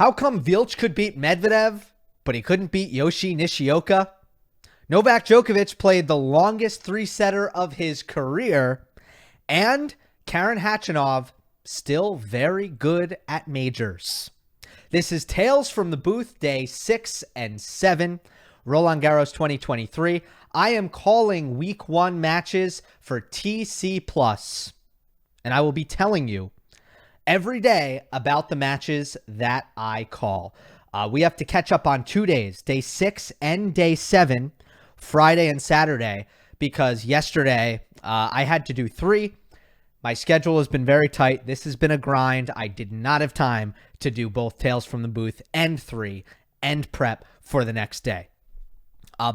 How come Vilch could beat Medvedev, but he couldn't beat Yoshi Nishioka? Novak Djokovic played the longest three-setter of his career, and Karen Khachanov still very good at majors. This is Tales from the Booth, day 6 and 7, Roland Garros 2023. I am calling week 1 matches for TC+, and I will be telling you every day about the matches that I call. We have to catch up on 2 days, day 6 and day 7, Friday and Saturday, because yesterday I had to do 3. My schedule has been very tight. This has been a grind. I did not have time to do both Tales from the Booth and 3 and prep for the next day.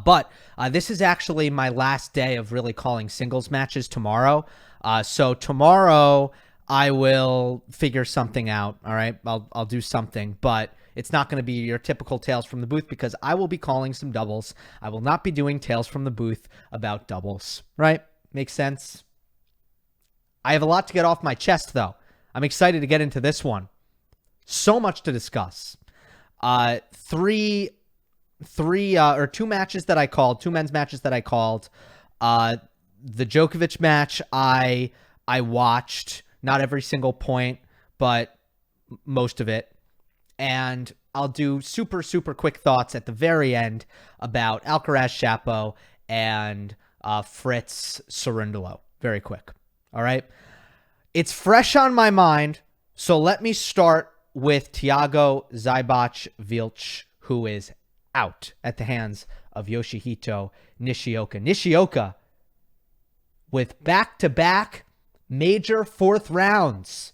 But this is actually my last day of really calling singles matches tomorrow. So tomorrow I will figure something out. All right, I'll do something, but it's not going to be your typical Tales from the Booth because I will be calling some doubles. I will not be doing Tales from the Booth about doubles, right? Makes sense? I have a lot to get off my chest, though. I'm excited to get into this one. So much to discuss. Two matches that I called, 2 men's matches that I called. The Djokovic match I watched, not every single point, but most of it. And I'll do super, super quick thoughts at the very end about Alcaraz, Shapo, and Fritz, Cerundolo. Very quick. All right. It's fresh on my mind. So let me start with Thiago Seyboth Wild, who is out at the hands of Yoshihito Nishioka. Nishioka with back-to-back major 4th rounds.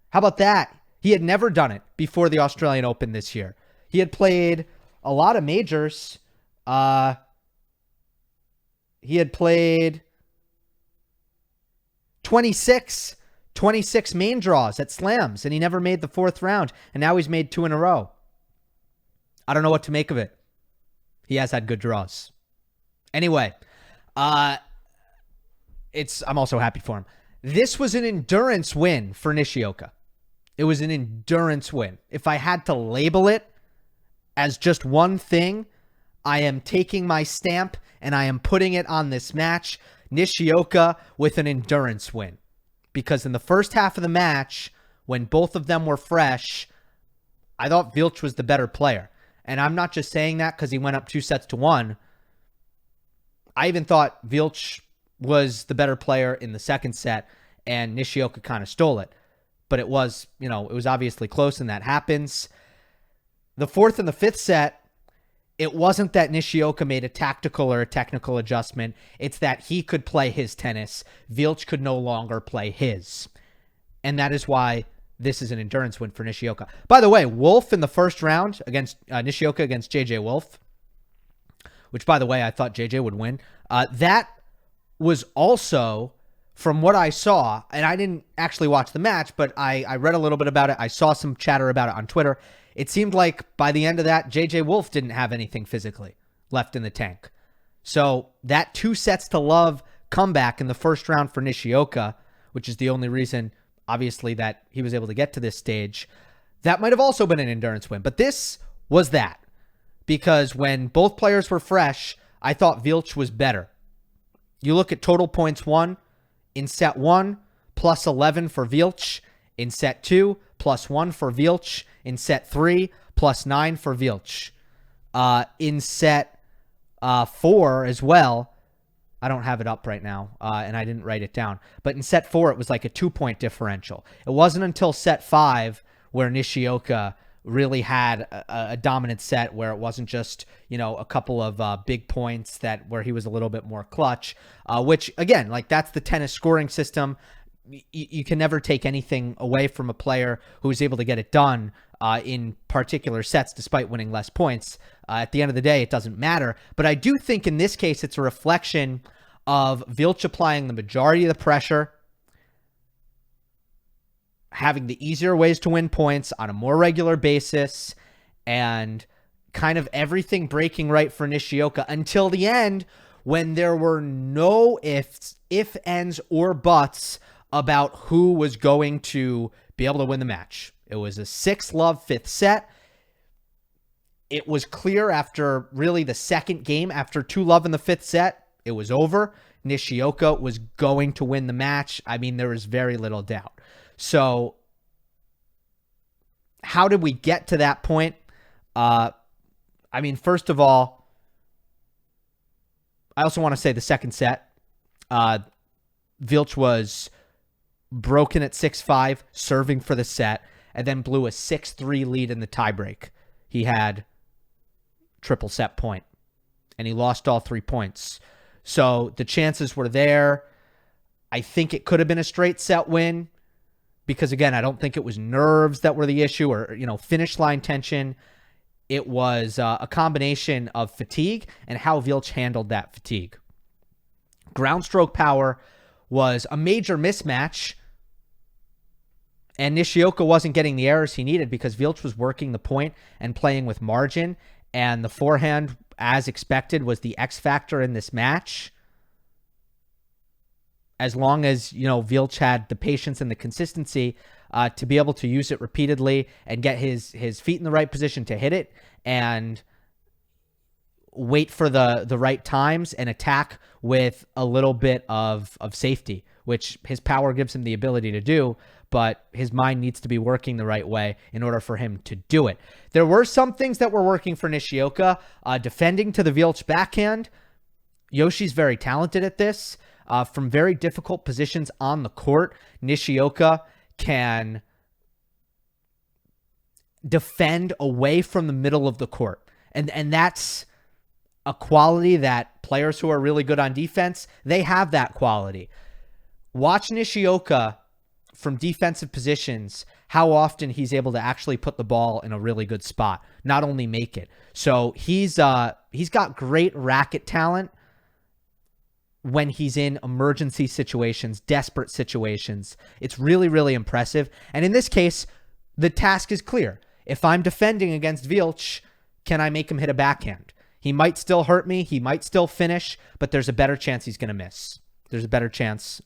How about that? He had never done it before the Australian Open this year. He had played a lot of majors. He had played 26 main draws at slams, and he never made the 4th round, and now he's made 2 in a row. I don't know what to make of it. He has had good draws. Anyway, I'm also happy for him. This was an endurance win for Nishioka. It was an endurance win. If I had to label it as just one thing, I am taking my stamp and I am putting it on this match. Nishioka with an endurance win. Because in the first half of the match, when both of them were fresh, I thought Vilch was the better player. And I'm not just saying that because he went up 2-1. I even thought Vilch was the better player in the second set, and Nishioka kind of stole it. But it was obviously close, and that happens. The 4th and the 5th set, it wasn't that Nishioka made a tactical or a technical adjustment. It's that he could play his tennis. Vilch could no longer play his. And that is why this is an endurance win for Nishioka. By the way, Wolf in the first round against Nishioka against JJ Wolf, which, by the way, I thought JJ would win. That was also, from what I saw, and I didn't actually watch the match, but I read a little bit about it. I saw some chatter about it on Twitter. It seemed like by the end of that, JJ Wolf didn't have anything physically left in the tank. So that 2-0 comeback in the first round for Nishioka, which is the only reason, obviously, that he was able to get to this stage, that might have also been an endurance win. But this was that. Because when both players were fresh, I thought Vilch was better. You look at total points won. In set 1, plus 11 for Vilch. In set 2, plus 1 for Vilch. In set 3, plus 9 for Vilch. In set 4 as well, I don't have it up right now, and I didn't write it down. But in set 4, it was like a 2-point differential. It wasn't until set 5 where Nishioka really had a dominant set where it wasn't just, a couple of big points where he was a little bit more clutch, which, again, like, that's the tennis scoring system. You can never take anything away from a player who is able to get it done in particular sets despite winning less points. At the end of the day, it doesn't matter. But I do think in this case, it's a reflection of Vilch applying the majority of the pressure, having the easier ways to win points on a more regular basis, and kind of everything breaking right for Nishioka until the end when there were no ifs, ands, or buts about who was going to be able to win the match. It was a 6-love 5th set. it was clear after really the second game, after 2-love in the fifth set, it was over. Nishioka was going to win the match. I mean, there was very little doubt. So how did we get to that point? I mean, first of all, I also want to say the second set, Vilch was broken at 6-5, serving for the set, and then blew a 6-3 lead in the tiebreak. He had triple set point, and he lost all 3 points. So the chances were there. I think it could have been a straight set win because, again, I don't think it was nerves that were the issue or, finish line tension. It was a combination of fatigue and how Vilch handled that fatigue. Ground stroke power was a major mismatch, and Nishioka wasn't getting the errors he needed because Vilch was working the point and playing with margin, and the forehand, as expected, was the X factor in this match. As long as, Vilch had the patience and the consistency to be able to use it repeatedly and get his feet in the right position to hit it and wait for the right times and attack with a little bit of safety, which his power gives him the ability to do, but his mind needs to be working the right way in order for him to do it. There were some things that were working for Nishioka. Defending to the Vilch backhand, Yoshi's very talented at this. From very difficult positions on the court, Nishioka can defend away from the middle of the court. And that's a quality that players who are really good on defense, they have that quality. Watch Nishioka from defensive positions, how often he's able to actually put the ball in a really good spot, not only make it. So he's got great racket talent when he's in emergency situations, desperate situations. It's really, really impressive. And in this case, the task is clear. If I'm defending against Vilch, can I make him hit a backhand? He might still hurt me. He might still finish, but there's a better chance he's going to miss. There's a better chance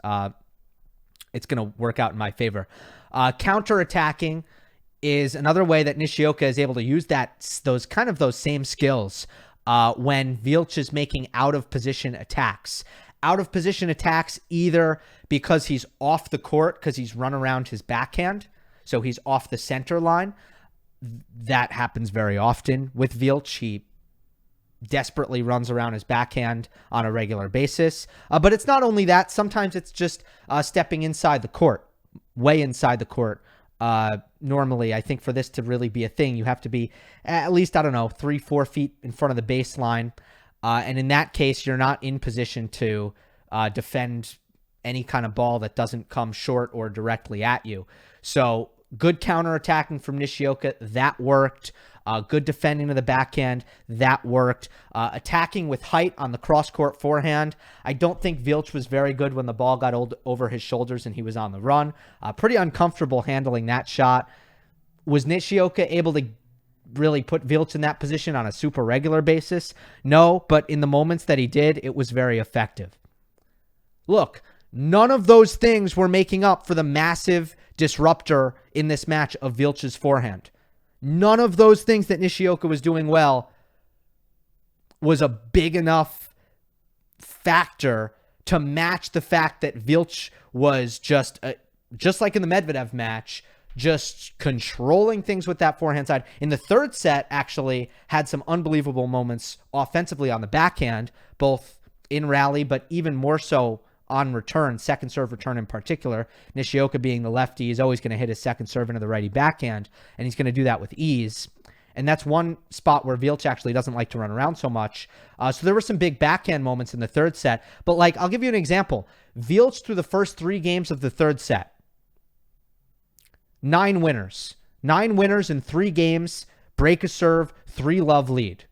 it's going to work out in my favor. Counterattacking is another way that Nishioka is able to use those same skills when Vilch is making out-of-position attacks. Out-of-position attacks either because he's off the court because he's run around his backhand, so he's off the center line. That happens very often with Vilch. He desperately runs around his backhand on a regular basis. But it's not only that. Sometimes it's just stepping inside the court, way inside the court. Normally, I think for this to really be a thing, you have to be at least, 3-4 feet in front of the baseline. And in that case, you're not in position to defend any kind of ball that doesn't come short or directly at you. So good counterattacking from Nishioka, that worked. Good defending to the backhand, that worked. Attacking with height on the cross-court forehand. I don't think Vilch was very good when the ball got over his shoulders and he was on the run. Pretty uncomfortable handling that shot. Was Nishioka able to really put Vilch in that position on a super regular basis? No, but in the moments that he did, it was very effective. Look, none of those things were making up for the massive disruptor in this match of Vilch's forehand. None of those things that Nishioka was doing well was a big enough factor to match the fact that Vilch was just like in the Medvedev match, just controlling things with that forehand side. In the third set, actually had some unbelievable moments offensively on the backhand, both in rally, but even more so on return, second serve return in particular. Nishioka being the lefty, is always going to hit his second serve into the righty backhand, and he's going to do that with ease. And that's one spot where Vilch actually doesn't like to run around so much. So there were some big backhand moments in the third set. But I'll give you an example. Vilch through the first 3 games of the third set, 9 winners. 9 winners in 3 games, break a serve, 3-love lead.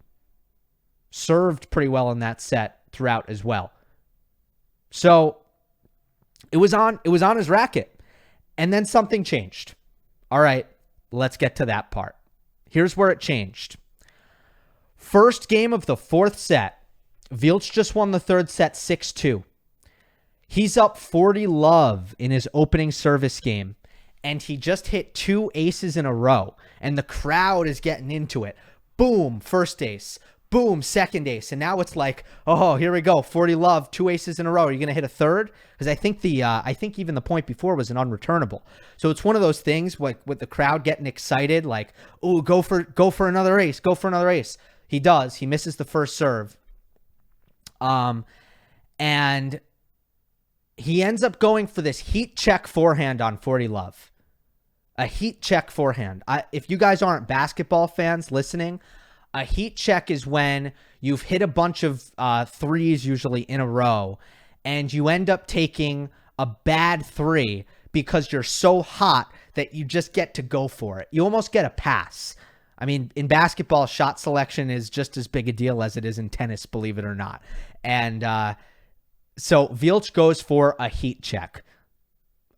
Served pretty well in that set throughout as well. So it was on his racket. And then something changed. All right, let's get to that part. Here's where it changed. First game of the fourth set, Vilch just won the third set 6-2. He's up 40-love in his opening service game, and he just hit 2 aces in a row, and the crowd is getting into it. Boom, first ace. Boom, second ace. And now it's like, oh, here we go. 40 love, 2 aces in a row. Are you going to hit a third? Because I think even the point before was an unreturnable. So it's one of those things like with the crowd getting excited, like, oh, go for another ace. Go for another ace. He does. He misses the first serve. And he ends up going for this heat check forehand on 40 love. A heat check forehand. If you guys aren't basketball fans listening, a heat check is when you've hit a bunch of threes usually in a row and you end up taking a bad three because you're so hot that you just get to go for it. You almost get a pass. I mean, in basketball, shot selection is just as big a deal as it is in tennis, believe it or not. And so Vilch goes for a heat check,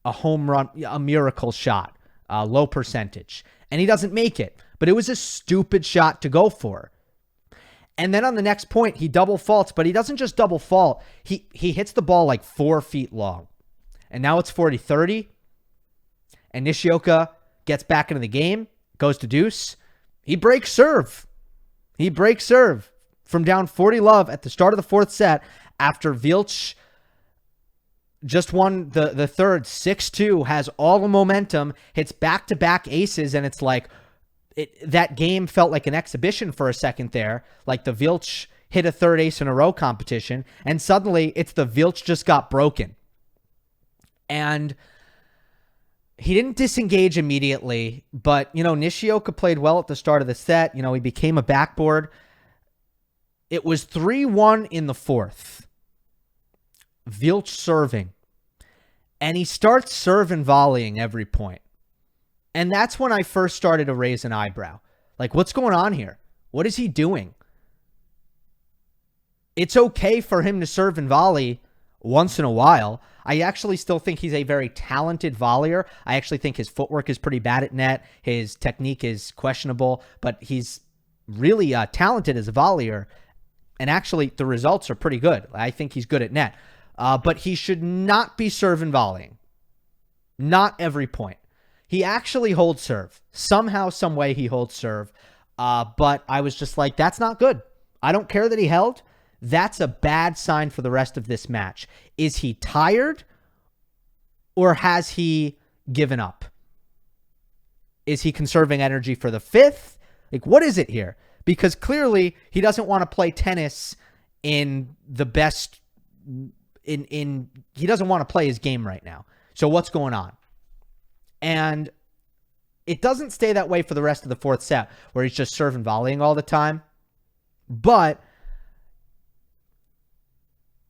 a home run, a miracle shot, low percentage, and he doesn't make it. But it was a stupid shot to go for. And then on the next point, he double faults, but he doesn't just double fault. He hits the ball like 4 feet long. And now it's 40-30. And Nishioka gets back into the game, goes to deuce. He breaks serve. From down 40 love at the start of the fourth set after Vilch just won the third 6-2, has all the momentum, hits back-to-back aces, and it's like, that game felt like an exhibition for a second there, like the Vilch hit a third ace in a row competition, and suddenly it's the Vilch just got broken. And he didn't disengage immediately, but, Nishioka played well at the start of the set. He became a backboard. It was 3-1 in the fourth. Vilch serving. And he starts serve and volleying every point. And that's when I first started to raise an eyebrow. Like, what's going on here? What is he doing? It's okay for him to serve and volley once in a while. I actually still think he's a very talented volleyer. I actually think his footwork is pretty bad at net. His technique is questionable, but he's really talented as a volleyer. And actually, the results are pretty good. I think he's good at net. But he should not be serve and volleying. Not every point. He actually holds serve. Somehow, some way he holds serve. But I was just like, that's not good. I don't care that he held. That's a bad sign for the rest of this match. Is he tired or has he given up? Is he conserving energy for the fifth? Like, what is it here? Because clearly he doesn't want to play tennis in the best he doesn't want to play his game right now. So what's going on? And it doesn't stay that way for the rest of the fourth set where he's just serving volleying all the time. But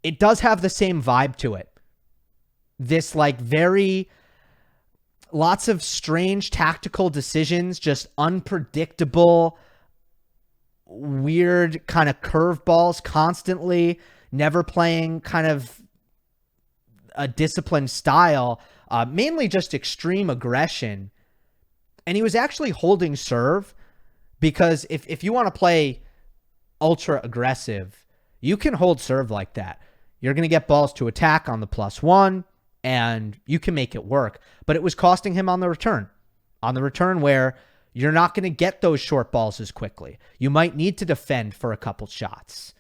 it does have the same vibe to it. This like very lots of strange tactical decisions, just unpredictable, weird kind of curveballs constantly, never playing kind of a disciplined style, mainly just extreme aggression. And he was actually holding serve because if you want to play ultra aggressive, you can hold serve like that. You're going to get balls to attack on the +1 and you can make it work. But it was costing him on the return where you're not going to get those short balls as quickly. You might need to defend for a couple shots.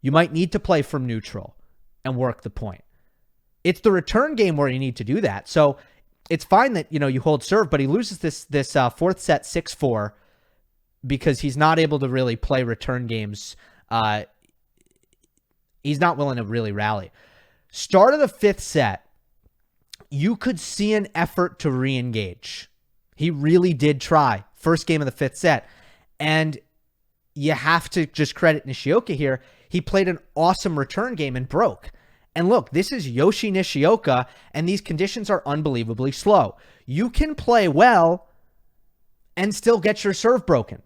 You might need to play from neutral and work the point. It's the return game where you need to do that. So it's fine that, you hold serve, but he loses this fourth set 6-4 because he's not able to really play return games. He's not willing to really rally. Start of the fifth set, you could see an effort to re-engage. He really did try. First game of the fifth set. And you have to just credit Nishioka here. He played an awesome return game and broke. And look, this is Yoshi Nishioka, and these conditions are unbelievably slow. You can play well and still get your serve broken.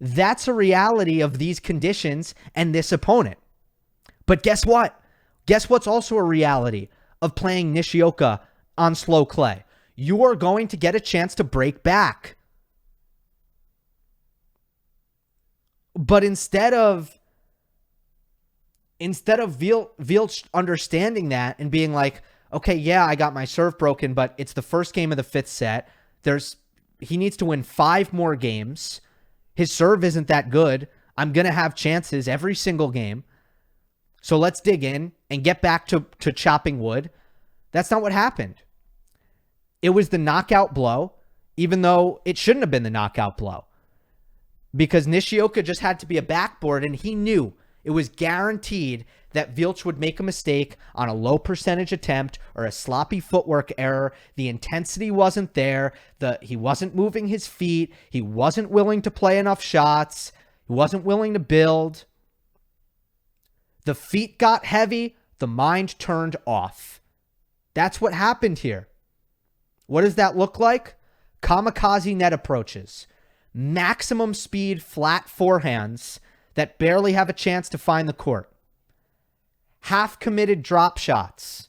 That's a reality of these conditions and this opponent. But guess what? Guess what's also a reality of playing Nishioka on slow clay? You are going to get a chance to break back. But instead of Vilch understanding that and being like, okay, yeah, I got my serve broken, but it's the first game of the fifth set. He needs to win 5 more games. His serve isn't that good. I'm going to have chances every single game. So let's dig in and get back to chopping wood. That's not what happened. It was the knockout blow, even though it shouldn't have been the knockout blow. Because Nishioka just had to be a backboard, and he knew it was guaranteed that Vilch would make a mistake on a low percentage attempt or a sloppy footwork error. The intensity wasn't there. He wasn't moving his feet. He wasn't willing to play enough shots. He wasn't willing to build. The feet got heavy. The mind turned off. That's what happened here. What does that look like? Kamikaze net approaches. Maximum speed flat forehands that barely have a chance to find the court. Half-committed drop shots.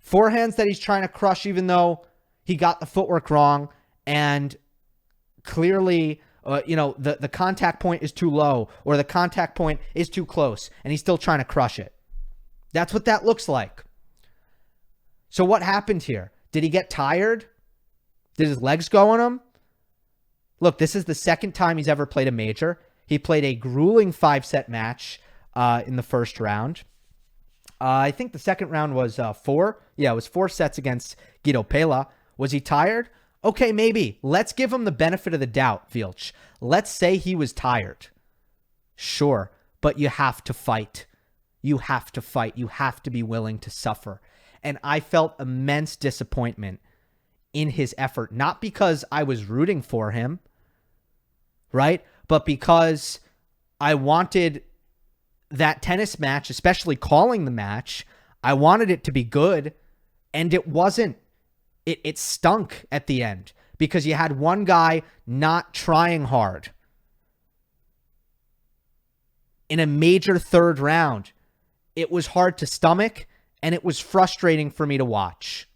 Forehands that he's trying to crush even though he got the footwork wrong, and clearly, the contact point is too low or the contact point is too close, and he's still trying to crush it. That's what that looks like. So what happened here? Did he get tired? Did his legs go on him? Look, this is the second time he's ever played a major. He played a grueling 5-set match in the first round. I think the second round was 4. Yeah, it was 4 sets against Guido Pella. Was he tired? Okay, maybe. Let's give him the benefit of the doubt, Vilch. Let's say he was tired. Sure, but you have to fight. You have to fight. You have to be willing to suffer. And I felt immense disappointment in his effort, not because I was rooting for him, right? But because I wanted that tennis match, especially calling the match, I wanted it to be good, and it wasn't. It stunk at the end because you had one guy not trying hard in a major third round. It was hard to stomach, and it was frustrating for me to watch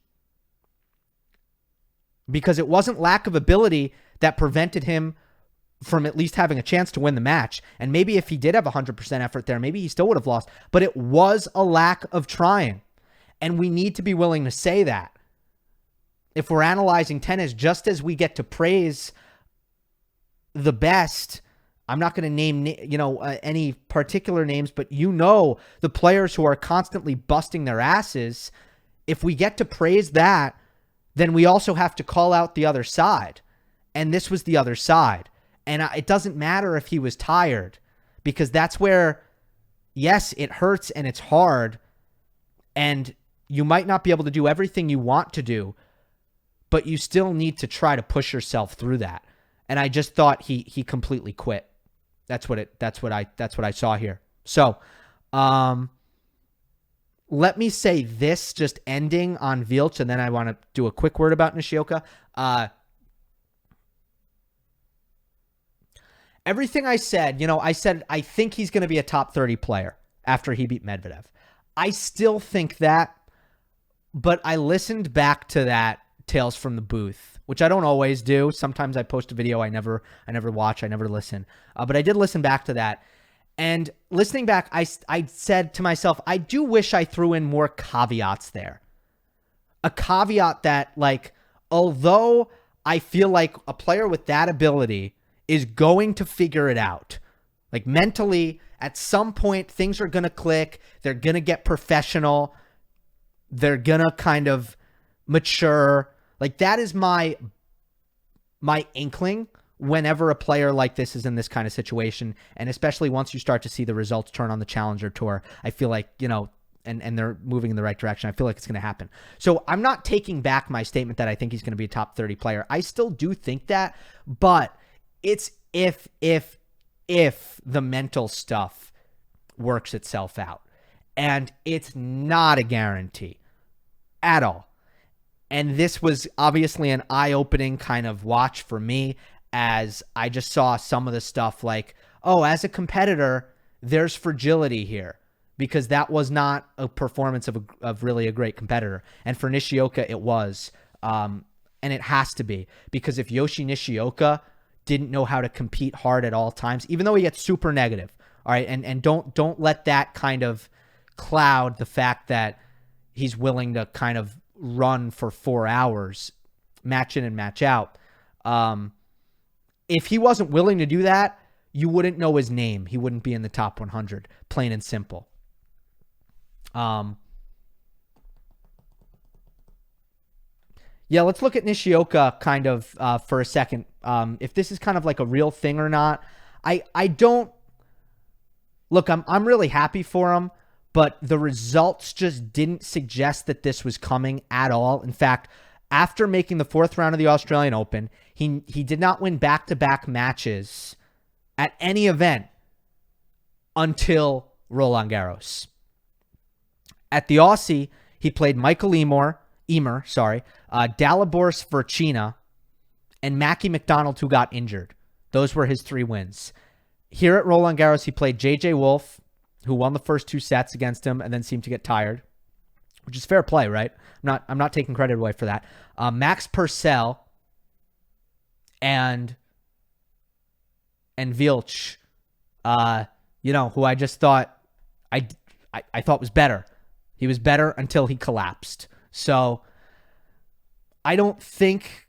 because it wasn't lack of ability that prevented him from at least having a chance to win the match. And maybe if he did have 100% effort there, maybe he still would have lost. But it was a lack of trying. And we need to be willing to say that. If we're analyzing tennis, just as we get to praise the best, I'm not going to name any particular names, but the players who are constantly busting their asses, if we get to praise that, then we also have to call out the other side. And this was the other side. And it doesn't matter if he was tired, because that's where, yes, it hurts and it's hard, and you might not be able to do everything you want to do, but you still need to try to push yourself through that. And I just thought he completely quit. That's what I saw here. So, let me say this, just ending on Vilch, and then I want to do a quick word about Nishioka. Everything I said, I think he's going to be a top 30 player after he beat Medvedev. I still think that, but I listened back to that Tales from the Booth, which I don't always do. Sometimes I post a video I never watch, I never listen. But I did listen back to that. And listening back, I said to myself, I do wish I threw in more caveats there. A caveat that, although I feel like a player with that ability is going to figure it out. Mentally, at some point, things are going to click. They're going to get professional. They're going to kind of mature. That is my inkling whenever a player like this is in this kind of situation. And especially once you start to see the results turn on the Challenger Tour, I feel like, and they're moving in the right direction. I feel like it's going to happen. So I'm not taking back my statement that I think he's going to be a top 30 player. I still do think that, but it's if the mental stuff works itself out. And it's not a guarantee at all. And this was obviously an eye-opening kind of watch for me, as I just saw some of the stuff as a competitor, there's fragility here, because that was not a performance of really a great competitor. And for Nishioka, it was. And it has to be, because if Yoshi Nishioka didn't know how to compete hard at all times, even though he gets super negative, all right, and don't let that kind of cloud the fact that he's willing to kind of run for 4 hours, match in and match out. if he wasn't willing to do that, you wouldn't know his name. He wouldn't be in the top 100, plain and simple. Yeah, let's look at Nishioka kind of for a second. If this is kind of like a real thing or not. I don't look, I'm really happy for him, but the results just didn't suggest that this was coming at all. In fact, after making the 4th round of the Australian Open, he did not win back-to-back matches at any event until Roland Garros. At the Aussie, he played Michael Dalibor Fokina, and Mackie McDonald, who got injured. Those were his 3 wins. Here at Roland Garros, he played J.J. Wolf, who won the first 2 sets against him and then seemed to get tired, which is fair play, right? I'm not taking credit away for that. Max Purcell and Vilch, who I just thought I thought was better. He was better until he collapsed. So I don't think,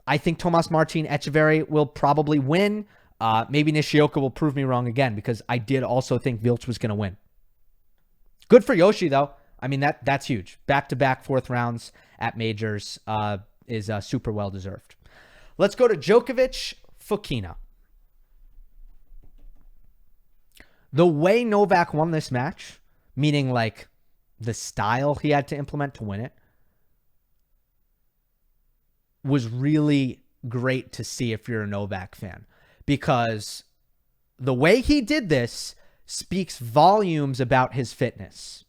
I think Tomas Martin Echeverry will probably win. Maybe Nishioka will prove me wrong again, because I did also think Vilch was going to win. Good for Yoshi, though. I mean, that's huge. Back-to-back 4th rounds at majors is super well-deserved. Let's go to Djokovic, Fokina. The way Novak won this match, meaning like the style he had to implement to win it, was really great to see if you're a Novak fan, because the way he did this speaks volumes about his fitness.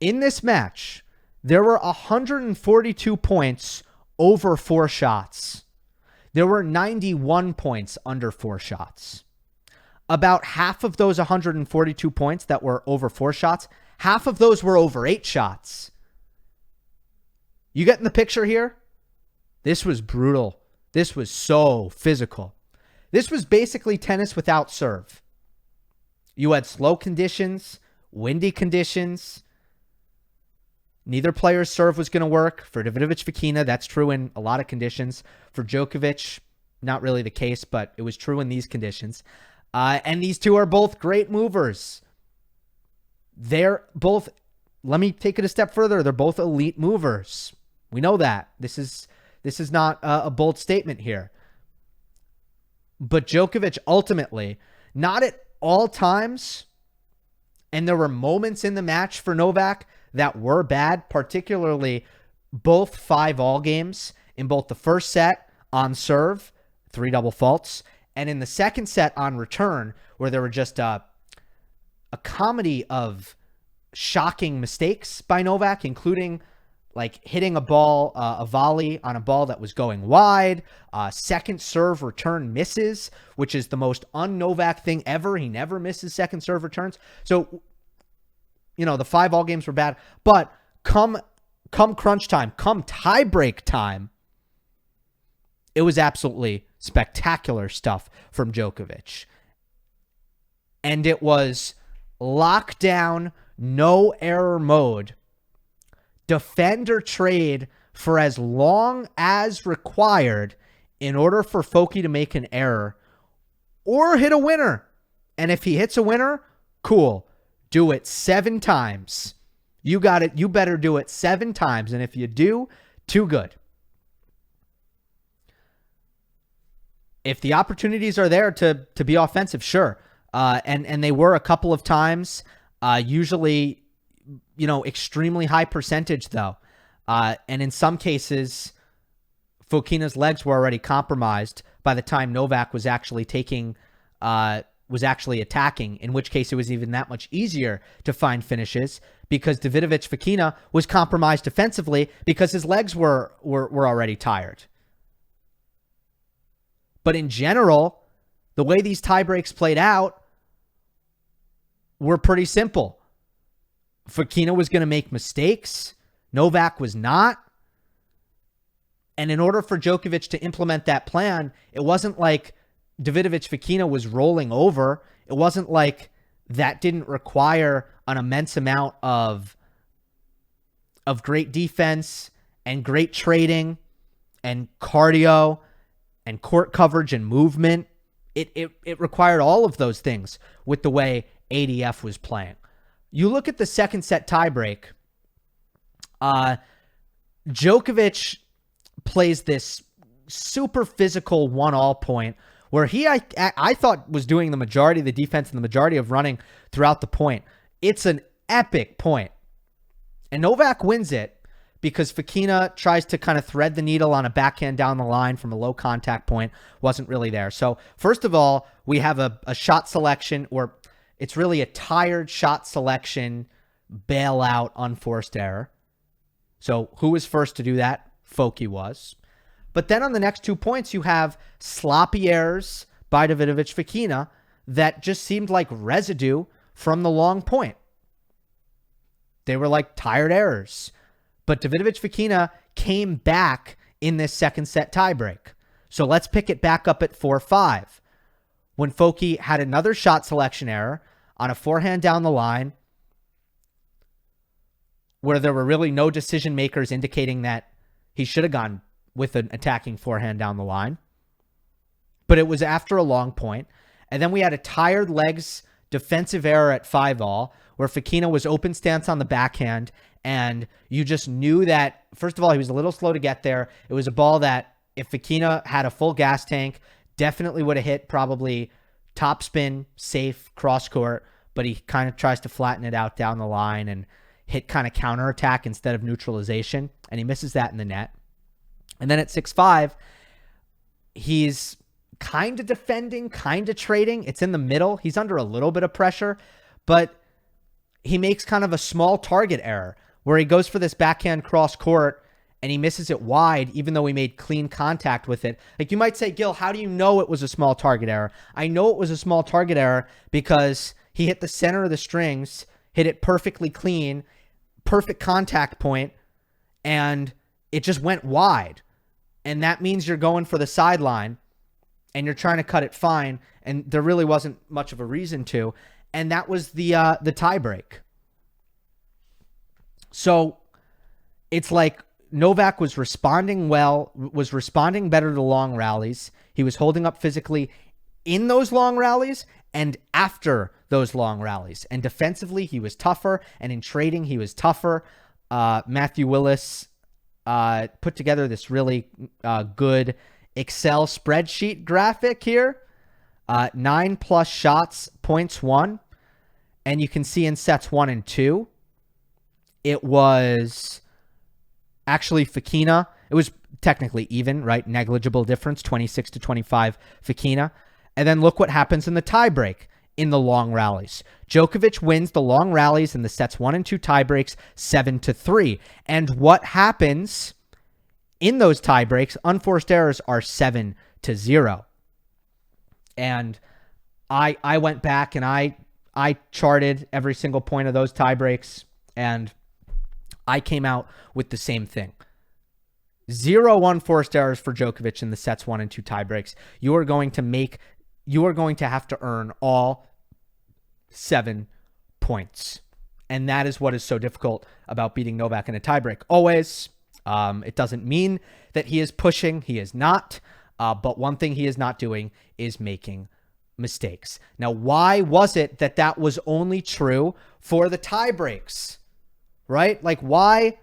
In this match, there were 142 points over 4 shots. There were 91 points under 4 shots. About half of those 142 points that were over 4 shots, half of those were over 8 shots. You getting the picture here? This was brutal. This was so physical. This was basically tennis without serve. You had slow conditions, windy conditions. Neither player's serve was going to work. For Davidovich Fokina, that's true in a lot of conditions. For Djokovic, not really the case, but it was true in these conditions. And these two are both great movers. They're both, let me take it a step further, they're both elite movers. We know that. This is not a bold statement here. But Djokovic ultimately, not at all times, and there were moments in the match for Novak that were bad, particularly both 5-all games. In both the first set on serve, 3 double faults, and in the second set on return, where there were just a comedy of shocking mistakes by Novak, including like hitting a ball, a volley on a ball that was going wide, second serve return misses, which is the most un-Novak thing ever. He never misses second serve returns. So, the 5-all games were bad, but come crunch time, come tie-break time, it was absolutely spectacular stuff from Djokovic. And it was lockdown, no error mode. Defend or trade for as long as required in order for Foki to make an error or hit a winner. And if he hits a winner, cool. Do it 7 times. You got it. You better do it 7 times. And if you do, too good. If the opportunities are there to be offensive, sure. And they were a couple of times, usually, extremely high percentage though. And in some cases, Fokina's legs were already compromised by the time Novak was actually attacking, in which case it was even that much easier to find finishes because Davidovich Fokina was compromised defensively because his legs were already tired. But in general, the way these tiebreaks played out were pretty simple. Fokina was going to make mistakes. Novak was not. And in order for Djokovic to implement that plan, it wasn't like Davidovich Fokina was rolling over. It wasn't like that didn't require an immense amount of great defense and great trading and cardio and court coverage and movement. It required all of those things with the way ADF was playing. You look at the second set tiebreak. Djokovic plays this super physical 1-all point where I thought was doing the majority of the defense and the majority of running throughout the point. It's an epic point. And Novak wins it because Fokina tries to kind of thread the needle on a backhand down the line from a low contact point. Wasn't really there. So first of all, we have a shot selection, or it's really a tired shot selection bailout unforced error. So who was first to do that? Foki was. But then on the next 2 points, you have sloppy errors by Davidovich Fokina that just seemed like residue from the long point. They were like tired errors. But Davidovich Fokina came back in this second set tiebreak. So let's pick it back up at 4-5. When Foki had another shot selection error on a forehand down the line, where there were really no decision makers indicating that he should have gone with an attacking forehand down the line. But it was after a long point. And then we had a tired legs defensive error at 5-all, where Fokina was open stance on the backhand, and you just knew that, first of all, he was a little slow to get there. It was a ball that, if Fokina had a full gas tank, definitely would have hit probably topspin, safe, cross court, but he kind of tries to flatten it out down the line and hit kind of counterattack instead of neutralization, and he misses that in the net. And then at 6-5, he's kind of defending, kind of trading. It's in the middle. He's under a little bit of pressure, but he makes kind of a small target error where he goes for this backhand cross court and he misses it wide, even though he made clean contact with it. Like, you might say, Gill, how do you know it was a small target error? I know it was a small target error because he hit the center of the strings, hit it perfectly clean, perfect contact point, and it just went wide. And that means you're going for the sideline and you're trying to cut it fine, and there really wasn't much of a reason to. And that was the tie break. So it's like Novak was responding well, was responding better to long rallies. He was holding up physically in those long rallies and after those long rallies. And defensively, he was tougher, and in trading, he was tougher. Matthew Willis put together this really good Excel spreadsheet graphic here. 9+ shots, points won. And you can see in sets 1 and 2, it was actually Fokina. It was technically even, right? Negligible difference, 26-25 Fokina. And then look what happens in the tiebreak in the long rallies. Djokovic wins the long rallies in the sets 1 and 2 tiebreaks 7-3. And what happens in those tiebreaks, unforced errors are 7-0. And I went back and I charted every single point of those tiebreaks, and I came out with the same thing. 0 unforced errors for Djokovic in the sets 1 and 2 tiebreaks. You are going to have to earn all 7 points. And that is what is so difficult about beating Novak in a tiebreak. Always. It doesn't mean that he is pushing. He is not. But one thing he is not doing is making mistakes. Now, why was it that was only true for the tiebreaks? Right? Like, why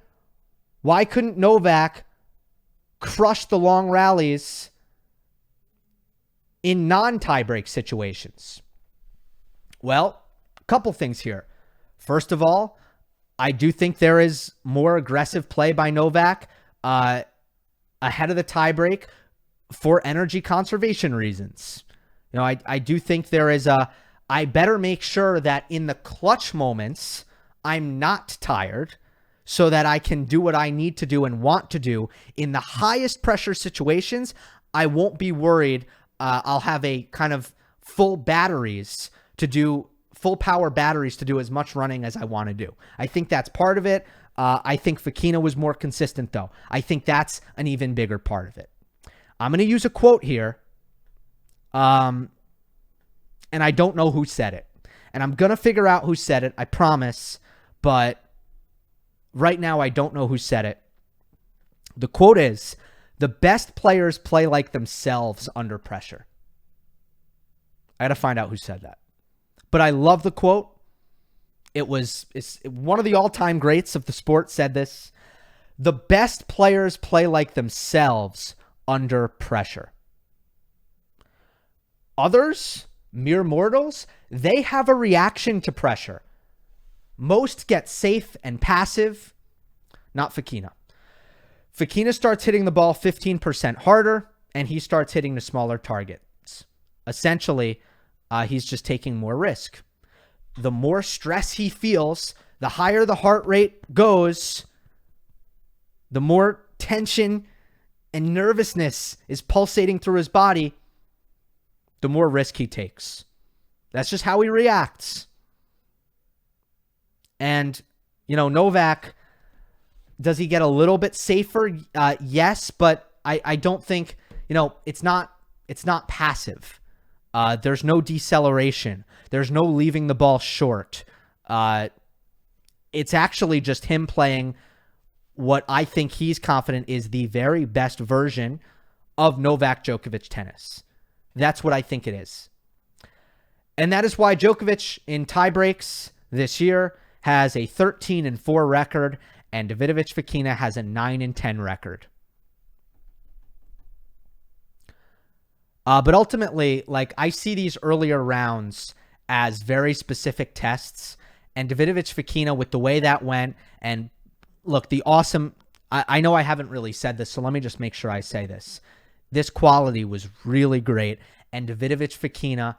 couldn't Novak crush the long rallies in non-tiebreak situations? Well, a couple things here. First of all, I do think there is more aggressive play by Novak ahead of the tiebreak for energy conservation reasons. You know, I do think there is I better make sure that in the clutch moments, I'm not tired so that I can do what I need to do and want to do. In the highest pressure situations, I won't be worried. I'll have a kind of full power batteries to do as much running as I want to do. I think that's part of it. I think Fokina was more consistent, though. I think that's an even bigger part of it. I'm going to use a quote here. And I don't know who said it. And I'm going to figure out who said it, I promise. But right now, I don't know who said it. The quote is, The best players play like themselves under pressure. I got to find out who said that. But I love the quote. It's one of the all-time greats of the sport said this. The best players play like themselves under pressure. Others, mere mortals, they have a reaction to pressure. Most get safe and passive. Not Fokina. Fokina starts hitting the ball 15% harder, and he starts hitting the smaller targets. Essentially, he's just taking more risk. The more stress he feels, the higher the heart rate goes, the more tension and nervousness is pulsating through his body, the more risk he takes. That's just how he reacts. And, Novak, does he get a little bit safer? Yes, but I don't think, it's not passive. There's no deceleration. There's no leaving the ball short. It's actually just him playing what I think he's confident is the very best version of Novak Djokovic tennis. That's what I think it is. And that is why Djokovic in tiebreaks this year has a 13-4 record, and Davidovich Fokina has a 9-10 record. But ultimately, I see these earlier rounds as very specific tests, and Davidovich Fokina, with the way that went, and look, the awesome, I know I haven't really said this, so let me just make sure I say this. This quality was really great, and Davidovich Fokina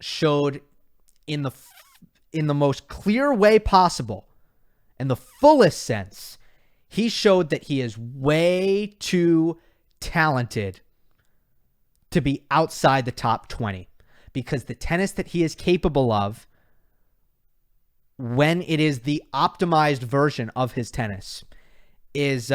showed in the most clear way possible, in the fullest sense, he showed that he is way too talented to be outside the top 20, because the tennis that he is capable of, when it is the optimized version of his tennis, is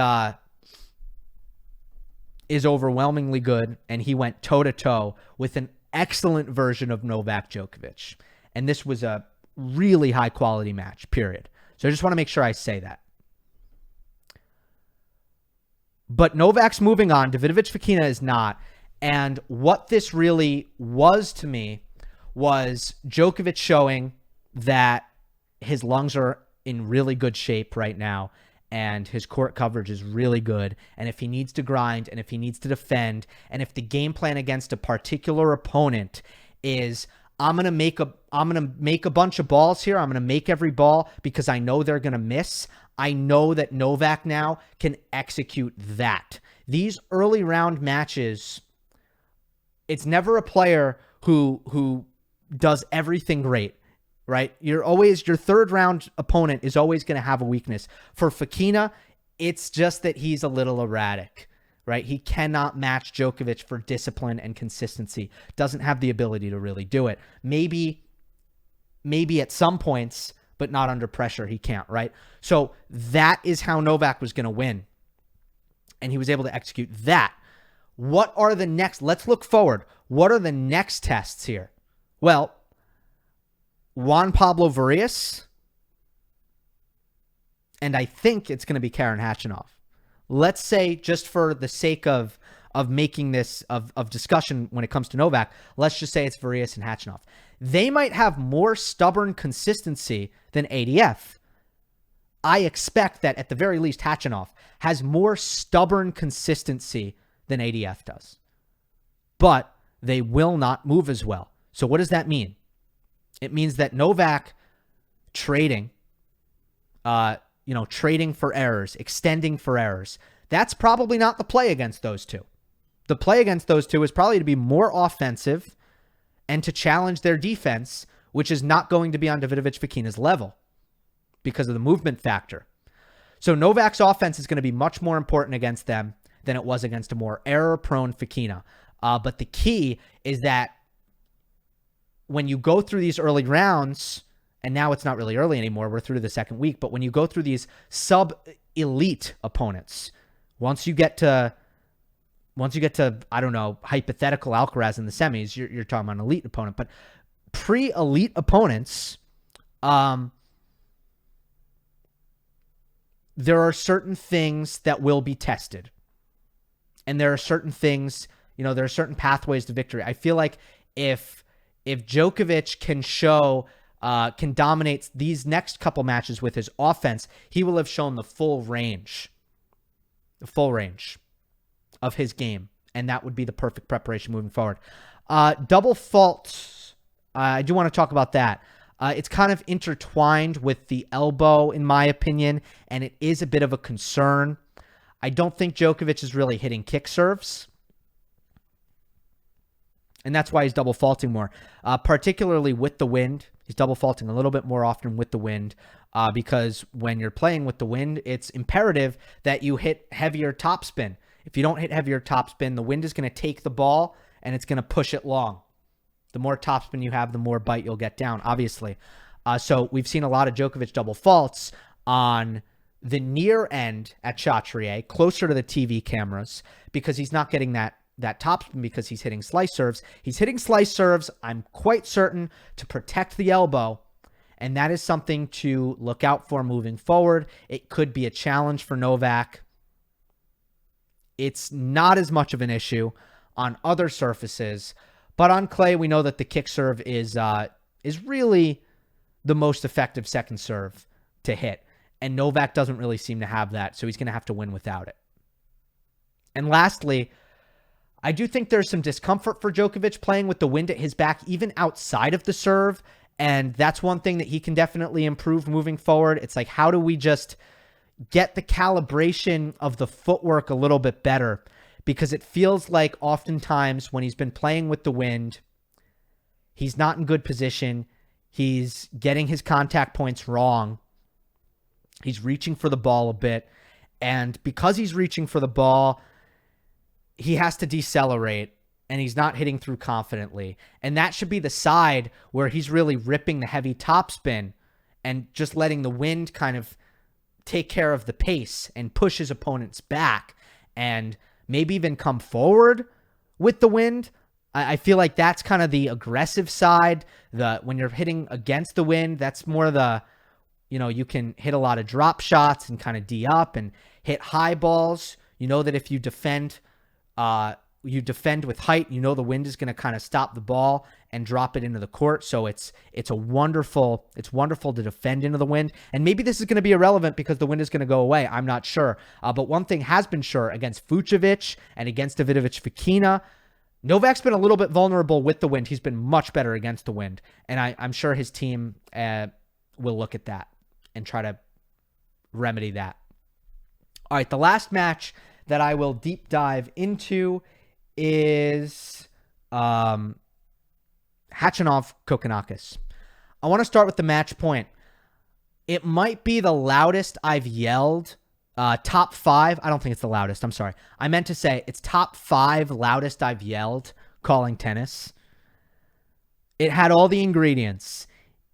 overwhelmingly good, and he went toe-to-toe with an excellent version of Novak Djokovic. And this was a really high-quality match, period. So I just want to make sure I say that. But Novak's moving on. Davidovich Fokina is not. And what this really was to me was Djokovic showing that his lungs are in really good shape right now, and his court coverage is really good. And if he needs to grind, and if he needs to defend, and if the game plan against a particular opponent is, I'm going to make a bunch of balls here, I'm going to make every ball because I know they're going to miss, I know that Novak now can execute that. These early round matches, it's never a player who does everything great, right? Your third round opponent is always going to have a weakness. For Fokina, it's just that he's a little erratic, right? He cannot match Djokovic for discipline and consistency. Doesn't have the ability to really do it. Maybe at some points, but not under pressure. He can't, right? So that is how Novak was going to win. And he was able to execute that. What are the next? Let's look forward. What are the next tests here? Well, Juan Pablo Varillas, and I think it's going to be Karen Khachanov. Let's say, just for the sake of making this of discussion when it comes to Novak, let's just say it's Varillas and Khachanov. They might have more stubborn consistency than ADF. I expect that at the very least Khachanov has more stubborn consistency than ADF does. But they will not move as well. So what does that mean? It means that Novak trading for errors, extending for errors, that's probably not the play against those two. The play against those two is probably to be more offensive and to challenge their defense, which is not going to be on Davidovich Fokina's level because of the movement factor. So Novak's offense is going to be much more important against them than it was against a more error-prone Fokina. But the key is that when you go through these early rounds, and now it's not really early anymore, we're through to the second week, but when you go through these sub-elite opponents, once you get to, I don't know, hypothetical Alcaraz in the semis, you're talking about an elite opponent, but pre-elite opponents, there are certain things that will be tested, And there are certain things, there are certain pathways to victory. I feel like if Djokovic can dominate these next couple matches with his offense, he will have shown the full range of his game. And that would be the perfect preparation moving forward. Double faults. I do want to talk about that. It's kind of intertwined with the elbow, in my opinion, and it is a bit of a concern. I don't think Djokovic is really hitting kick serves, and that's why he's double faulting more, particularly with the wind. He's double faulting a little bit more often with the wind because when you're playing with the wind, it's imperative that you hit heavier topspin. If you don't hit heavier topspin, the wind is going to take the ball and it's going to push it long. The more topspin you have, the more bite you'll get down, obviously. So we've seen a lot of Djokovic double faults on the near end at Chatrier, closer to the TV cameras, because he's not getting that topspin because he's hitting slice serves. He's hitting slice serves, I'm quite certain, to protect the elbow, and that is something to look out for moving forward. It could be a challenge for Novak. It's not as much of an issue on other surfaces, but on clay, we know that the kick serve is really the most effective second serve to hit. And Novak doesn't really seem to have that, so he's going to have to win without it. And lastly, I do think there's some discomfort for Djokovic playing with the wind at his back, even outside of the serve. And that's one thing that he can definitely improve moving forward. It's like, how do we just get the calibration of the footwork a little bit better? Because it feels like oftentimes when he's been playing with the wind, he's not in good position. He's getting his contact points wrong. He's reaching for the ball a bit. And because he's reaching for the ball, he has to decelerate and he's not hitting through confidently. And that should be the side where he's really ripping the heavy topspin and just letting the wind kind of take care of the pace and push his opponents back and maybe even come forward with the wind. I feel like that's kind of the aggressive side. When you're hitting against the wind, that's more the, you can hit a lot of drop shots and kind of D up and hit high balls. You know that if you defend with height, the wind is going to kind of stop the ball and drop it into the court. So it's wonderful to defend into the wind. And maybe this is going to be irrelevant because the wind is going to go away. I'm not sure. But one thing has been sure against Vucevic and against Davidovich Fokina, Novak's been a little bit vulnerable with the wind. He's been much better against the wind. And I'm sure his team will look at that and try to remedy that. All right, the last match that I will deep dive into is Khachanov Kokkinakis. I want to start with the match point. It might be the loudest I've yelled. Top 5. I don't think it's the loudest. I'm sorry. I meant to say it's top 5 loudest I've yelled calling tennis. It had all the ingredients.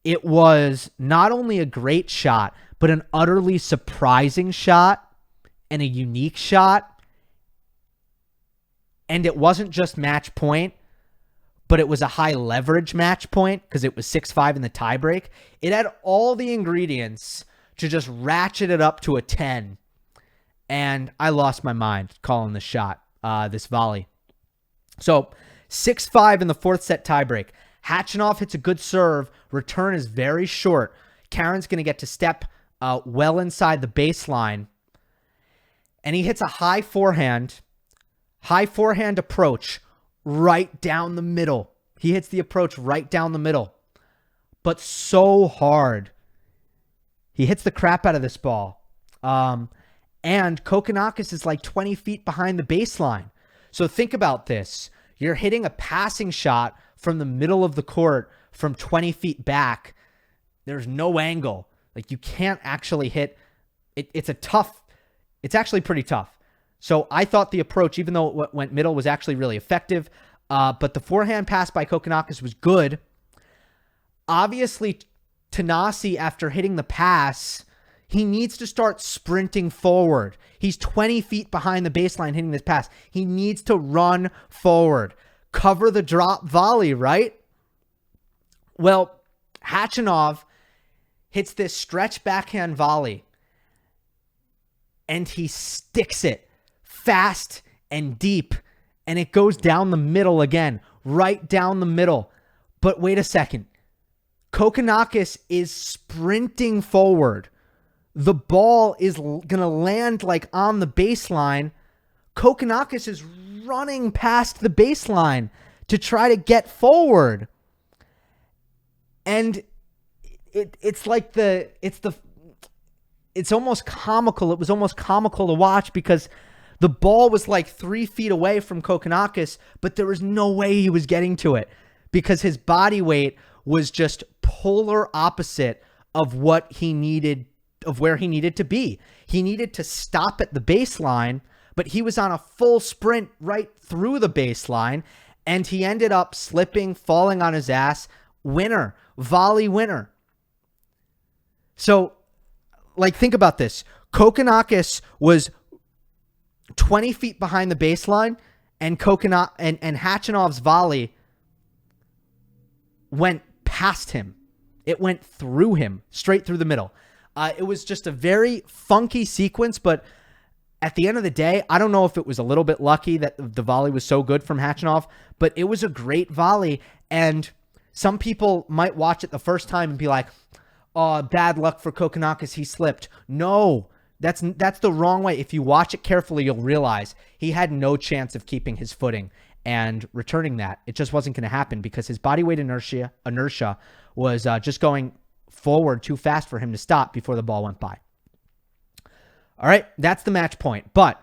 It was not only a great shot, but an utterly surprising shot and a unique shot. And it wasn't just match point, but it was a high leverage match point because it was 6-5 in the tiebreak. It had all the ingredients to just ratchet it up to a 10. And I lost my mind calling this shot, this volley. So 6-5 in the fourth set tiebreak. Khachanov hits a good serve. Return is very short. Karen's going to get to step well inside the baseline. And he hits a high forehand approach right down the middle. He hits the approach right down the middle, but so hard. He hits the crap out of this ball. And Kokkinakis is like 20 feet behind the baseline. So think about this. You're hitting a passing shot from the middle of the court from 20 feet back. There's no angle. Like you can't actually hit. It's actually pretty tough. So I thought the approach, even though it went middle, was actually really effective. But the forehand pass by Kokkinakis was good. Obviously, Thanasi, after hitting the pass, he needs to start sprinting forward. He's 20 feet behind the baseline hitting this pass. He needs to run forward. Cover the drop volley, right? Well, Khachanov hits this stretch backhand volley, and he sticks it fast and deep, and it goes down the middle again, right down the middle. But wait a second. Kokkinakis is sprinting forward. The ball is going to land like on the baseline. Kokkinakis is running past the baseline to try to get forward. And it's almost comical. It was almost comical to watch because the ball was like 3 feet away from Kokkinakis, but there was no way he was getting to it because his body weight was just polar opposite of what he needed, of where he needed to be. He needed to stop at the baseline, but he was on a full sprint right through the baseline, and he ended up slipping, falling on his ass. Winner, volley winner. So, like, think about this. Kokkinakis was 20 feet behind the baseline, and Khachanov's volley went past him. It went through him, straight through the middle. It was just a very funky sequence, but at the end of the day, I don't know if it was a little bit lucky that the volley was so good from Khachanov, but it was a great volley, and some people might watch it the first time and be like, oh, bad luck for Kokkinakis, he slipped. No, that's the wrong way. If you watch it carefully, you'll realize he had no chance of keeping his footing and returning that. It just wasn't going to happen because his body weight inertia was just going forward too fast for him to stop before the ball went by. All right, that's the match point. But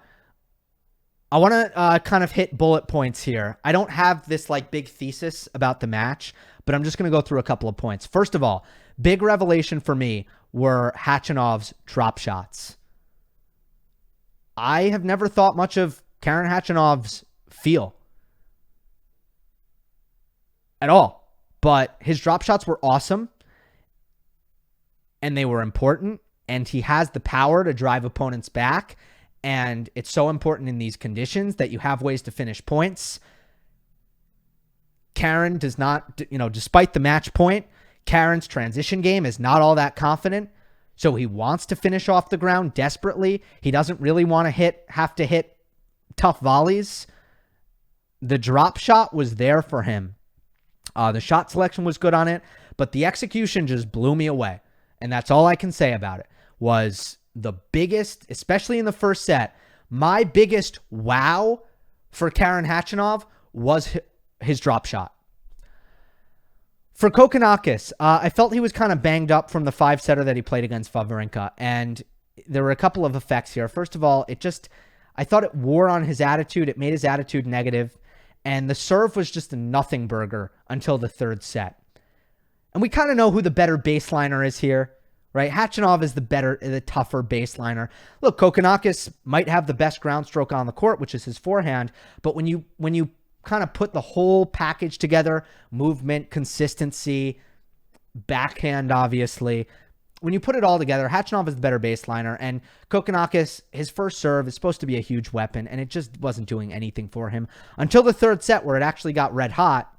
I want to kind of hit bullet points here. I don't have this like big thesis about the match, but I'm just going to go through a couple of points. First of all, big revelation for me were Khachanov's drop shots. I have never thought much of Karen Khachanov's feel at all, but his drop shots were awesome and they were important, and he has the power to drive opponents back, and it's so important in these conditions that you have ways to finish points. Karen does not, despite the match point, Karen's transition game is not all that confident, so he wants to finish off the ground desperately. He doesn't really want to have to hit tough volleys. The drop shot was there for him. The shot selection was good on it, but the execution just blew me away. And that's all I can say about it. Was the biggest, especially in the first set, my biggest wow for Karen Khachanov was his drop shot. For Kokkinakis, I felt he was kind of banged up from the 5-setter that he played against Wawrinka, and there were a couple of effects here. First of all, I thought it wore on his attitude. It made his attitude negative, and the serve was just a nothing burger until the third set. And we kind of know who the better baseliner is here, right? Khachanov is the tougher baseliner. Look, Kokkinakis might have the best ground stroke on the court, which is his forehand, but when you kind of put the whole package together, movement, consistency, backhand, obviously, when you put it all together, Khachanov is the better baseliner, and Kokkinakis, his first serve is supposed to be a huge weapon, and it just wasn't doing anything for him until the third set where it actually got red hot.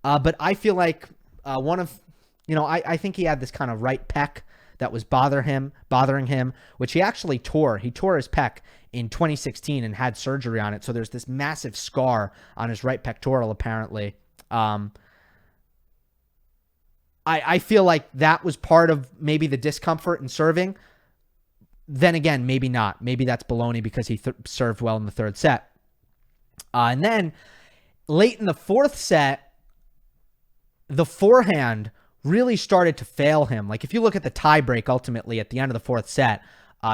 But I feel like I think he had this kind of right pec that was bothering him, which he actually tore. He tore his pec in 2016 and had surgery on it. So there's this massive scar on his right pectoral, apparently. I feel like that was part of maybe the discomfort in serving. Then again, maybe not. Maybe that's baloney because he served well in the third set. And then late in the fourth set, the forehand really started to fail him. Like if you look at the tie break ultimately at the end of the fourth set,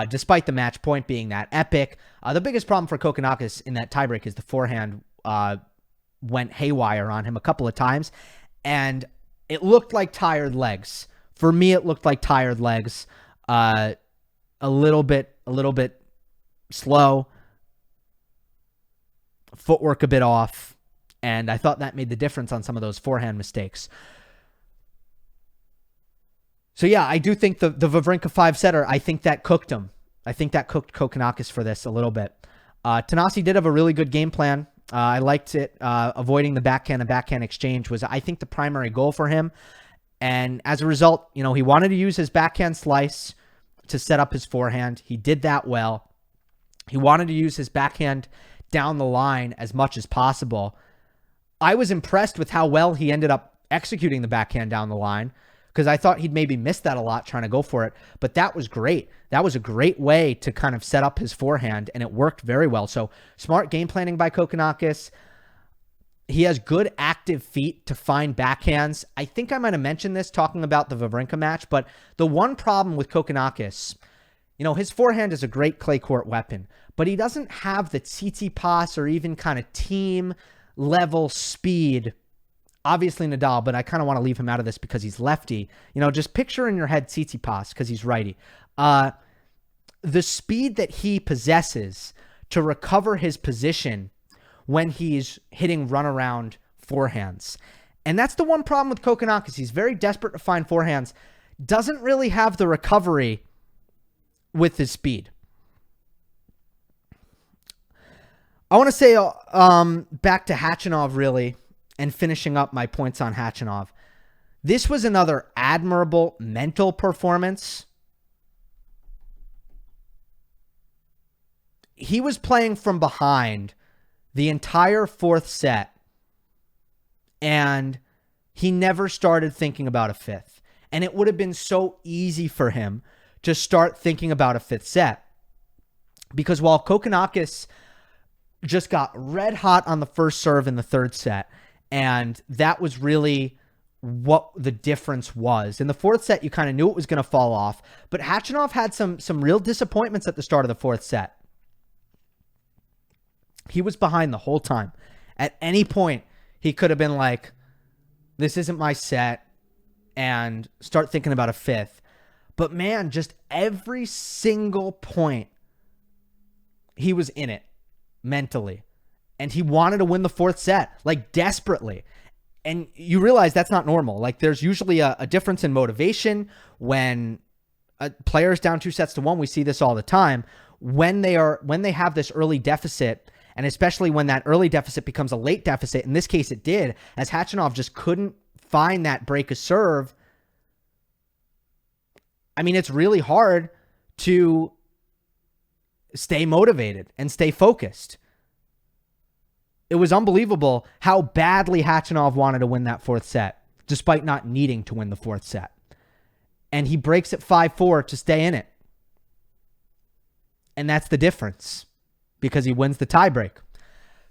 despite the match point being that epic, the biggest problem for Kokkinakis in that tie break is the forehand went haywire on him a couple of times, and it looked like tired legs. For me, it looked like tired legs. A little bit slow, footwork a bit off, and I thought that made the difference on some of those forehand mistakes. So yeah, I do think the Wawrinka 5-setter, I think that cooked him. I think that cooked Kokkinakis for this a little bit. Thanasi did have a really good game plan. I liked it. Avoiding the backhand and backhand exchange was, I think, the primary goal for him. And as a result, he wanted to use his backhand slice to set up his forehand. He did that well. He wanted to use his backhand down the line as much as possible. I was impressed with how well he ended up executing the backhand down the line, because I thought he'd maybe miss that a lot trying to go for it. But that was great. That was a great way to kind of set up his forehand, and it worked very well. So smart game planning by Kokkinakis. He has good active feet to find backhands. I think I might have mentioned this talking about the Wawrinka match, but the one problem with Kokkinakis, his forehand is a great clay court weapon, but he doesn't have the Tsitsipas or even kind of team level speed. Obviously Nadal, but I kind of want to leave him out of this because he's lefty. Just picture in your head Tsitsipas because he's righty. The speed that he possesses to recover his position when he's hitting runaround forehands. And that's the one problem with Kokkinakis. He's very desperate to find forehands. Doesn't really have the recovery with his speed. I want to say back to Khachanov, really, and finishing up my points on Khachanov. This was another admirable mental performance. He was playing from behind the entire fourth set, and he never started thinking about a fifth. And it would have been so easy for him to start thinking about a fifth set, because while Kokkinakis just got red hot on the first serve in the third set, and that was really what the difference was. In the fourth set, you kind of knew it was going to fall off, but Khachanov had some real disappointments at the start of the fourth set. He was behind the whole time. At any point, he could have been like, this isn't my set, and start thinking about a fifth. But man, just every single point, he was in it mentally. And he wanted to win the fourth set, like desperately. And you realize that's not normal. Like there's usually a difference in motivation when a player's down 2-1. We see this all the time. When they have this early deficit, and especially when that early deficit becomes a late deficit, in this case it did, as Khachanov just couldn't find that break of serve. I mean, it's really hard to stay motivated and stay focused. It was unbelievable how badly Khachanov wanted to win that fourth set, despite not needing to win the fourth set. And he breaks it 5-4 to stay in it. And that's the difference, because he wins the tiebreak.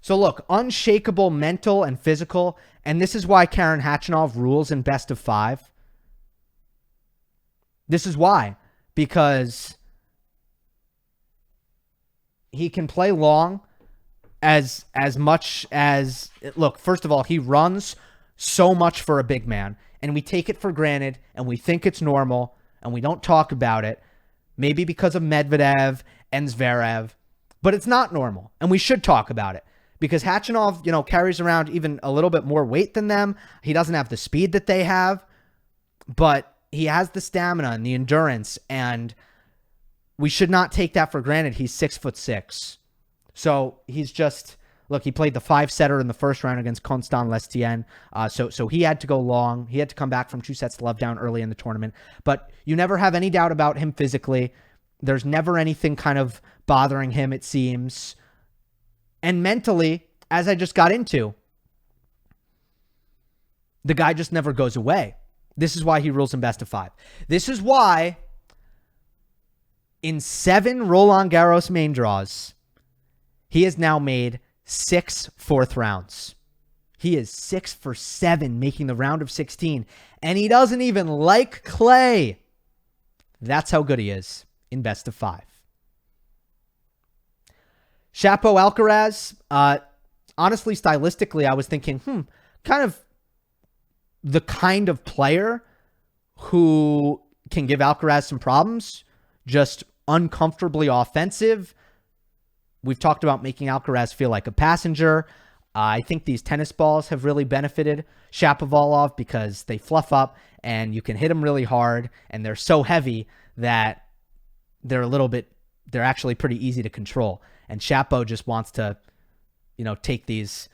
So look, unshakable mental and physical, and this is why Karen Khachanov rules in best of 5. This is why, because he can play long as much as, look, first of all, he runs so much for a big man, and we take it for granted, and we think it's normal, and we don't talk about it, maybe because of Medvedev and Zverev, but it's not normal, and we should talk about it, because Khachanov, carries around even a little bit more weight than them. He doesn't have the speed that they have, but he has the stamina and the endurance, and we should not take that for granted. He's 6'6". So he's just, look, he played the 5-setter in the first round against Constant Lestienne. So he had to go long. He had to come back from 2-love down early in the tournament. But you never have any doubt about him physically. There's never anything kind of bothering him, it seems. And mentally, as I just got into, the guy just never goes away. This is why he rules in best of 5. This is why in 7 Roland Garros main draws, he has now made 6 fourth rounds. He is 6 for 7, making the round of 16. And he doesn't even like clay. That's how good he is in best of 5. Shapo Alcaraz, honestly, stylistically, I was thinking, kind of player who can give Alcaraz some problems, just uncomfortably offensive. We've talked about making Alcaraz feel like a passenger. I think these tennis balls have really benefited Shapovalov because they fluff up and you can hit them really hard, and they're so heavy that they're actually pretty easy to control. And Shapo just wants to, take these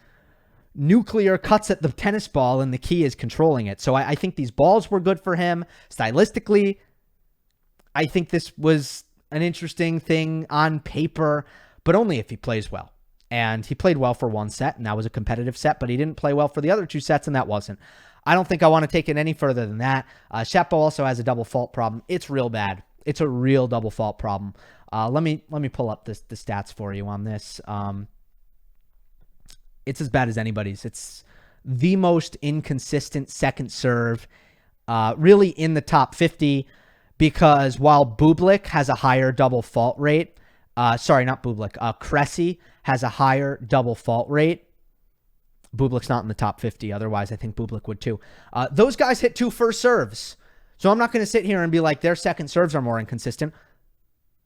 nuclear cuts at the tennis ball, and the key is controlling it. So I think these balls were good for him. Stylistically, I think this was an interesting thing on paper, but only if he plays well. And he played well for one set, and that was a competitive set, but he didn't play well for the other two sets, and that wasn't. I don't think I want to take it any further than that. Shapo also has a double fault problem. It's real bad. It's a real double fault problem. Let me pull up the stats for you on this. It's as bad as anybody's. It's the most inconsistent second serve, really in the top 50, because while Bublik has a higher double fault rate, sorry, not Bublik, Cressy has a higher double fault rate. Bublik's not in the top 50. Otherwise, I think Bublik would too. Those guys hit 2 first serves. So I'm not going to sit here and be like, their second serves are more inconsistent.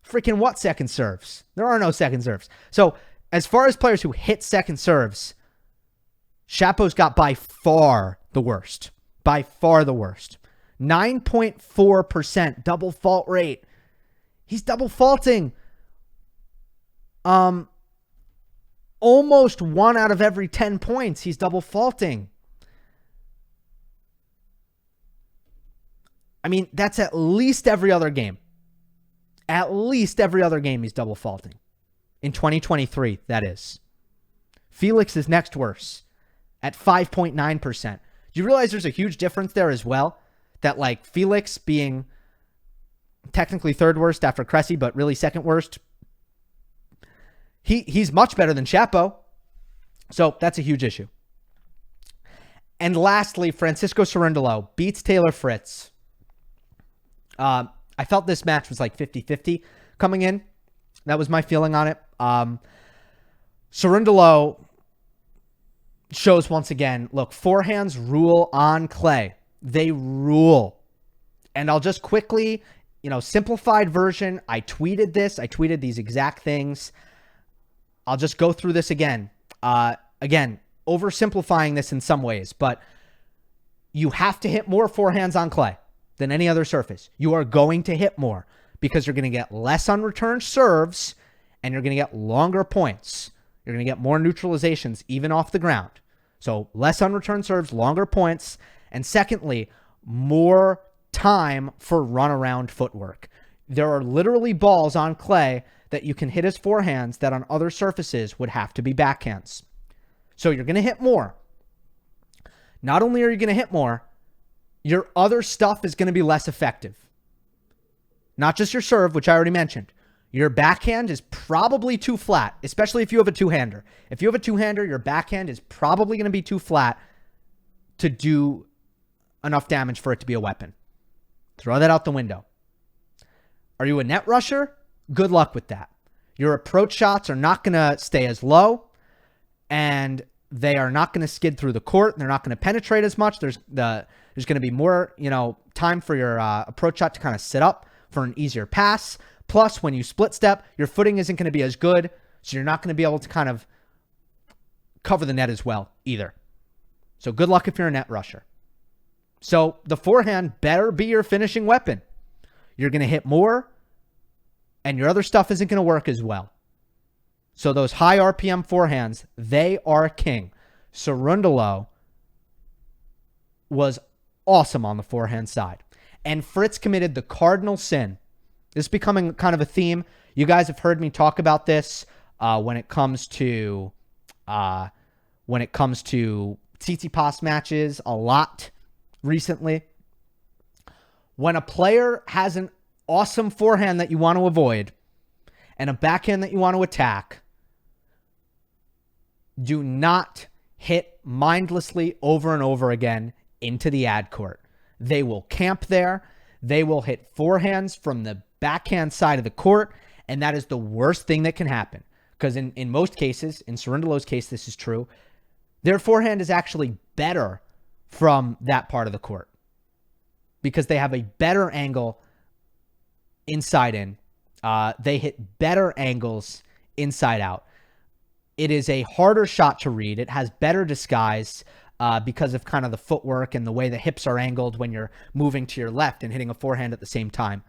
Freaking what second serves? There are no second serves. So as far as players who hit second serves, Shapo's got by far the worst. By far the worst. 9.4% double fault rate. He's double faulting. Almost 1 out of every 10 points, he's double faulting. I mean, that's at least every other game. At least every other game he's double faulting. In 2023, that is. Felix is next worse at 5.9%. Do you realize there's a huge difference there as well? That like Felix being technically third worst after Cressy, but really second worst. He's much better than Shapo. So that's a huge issue. And lastly, Francisco Cerundolo beats Taylor Fritz. I felt this match was like 50-50 coming in. That was my feeling on it. Cerundolo shows once again, look, forehands rule on clay. They rule. And I'll just quickly, simplified version. I tweeted this. I tweeted these exact things. I'll just go through this again. Again, oversimplifying this in some ways, but you have to hit more forehands on clay than any other surface. You are going to hit more because you're going to get less unreturned serves and you're going to get longer points. You're going to get more neutralizations even off the ground. So less unreturned serves, longer points. And secondly, more time for runaround footwork. There are literally balls on clay that you can hit as forehands that on other surfaces would have to be backhands. So you're going to hit more. Not only are you going to hit more, your other stuff is going to be less effective. Not just your serve, which I already mentioned. Your backhand is probably too flat, especially if you have a two-hander. If you have a two-hander, your backhand is probably going to be too flat to do enough damage for it to be a weapon. Throw that out the window. Are you a net rusher? Good luck with that. Your approach shots are not going to stay as low, and they are not going to skid through the court. They're not going to penetrate as much. There's going to be more, time for your approach shot to kind of sit up for an easier pass. Plus, when you split step, your footing isn't going to be as good, so you're not going to be able to kind of cover the net as well either. So good luck if you're a net rusher. So the forehand better be your finishing weapon. You're going to hit more, and your other stuff isn't going to work as well. So those high RPM forehands, they are king. Cerundolo was awesome on the forehand side. And Fritz committed the cardinal sin. This is becoming kind of a theme. You guys have heard me talk about this when it comes to Tsitsipas matches a lot recently. When a player has an awesome forehand that you want to avoid and a backhand that you want to attack, do not hit mindlessly over and over again into the ad court. They will camp there. They will hit forehands from the backhand side of the court, and that is the worst thing that can happen. Because in most cases, in Cerundolo's case, this is true, their forehand is actually better from that part of the court because they have a better angle inside in. They hit better angles inside out. It is a harder shot to read. It has better disguise because of kind of the footwork and the way the hips are angled when you're moving to your left and hitting a forehand at the same time.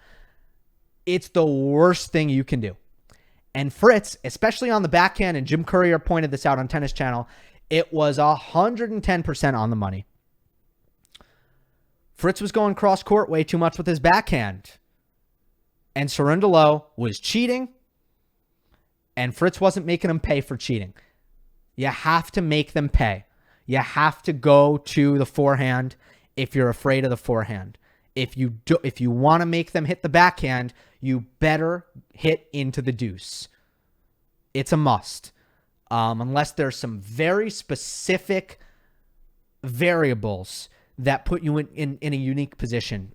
It's the worst thing you can do. And Fritz, especially on the backhand, and Jim Courier pointed this out on Tennis Channel, it was 110% on the money. Fritz was going cross court way too much with his backhand. And Cerundolo was cheating. And Fritz wasn't making them pay for cheating. You have to make them pay. You have to go to the forehand if you're afraid of the forehand. If you want to make them hit the backhand, you better hit into the deuce. It's a must. Unless there's some very specific variables that put you in a unique position.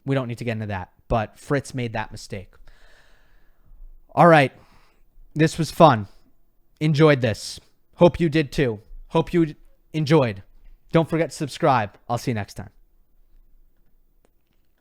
We don't need to get into that. But Fritz made that mistake. All right. This was fun. Enjoyed this. Hope you did too. Hope you enjoyed. Don't forget to subscribe. I'll see you next time.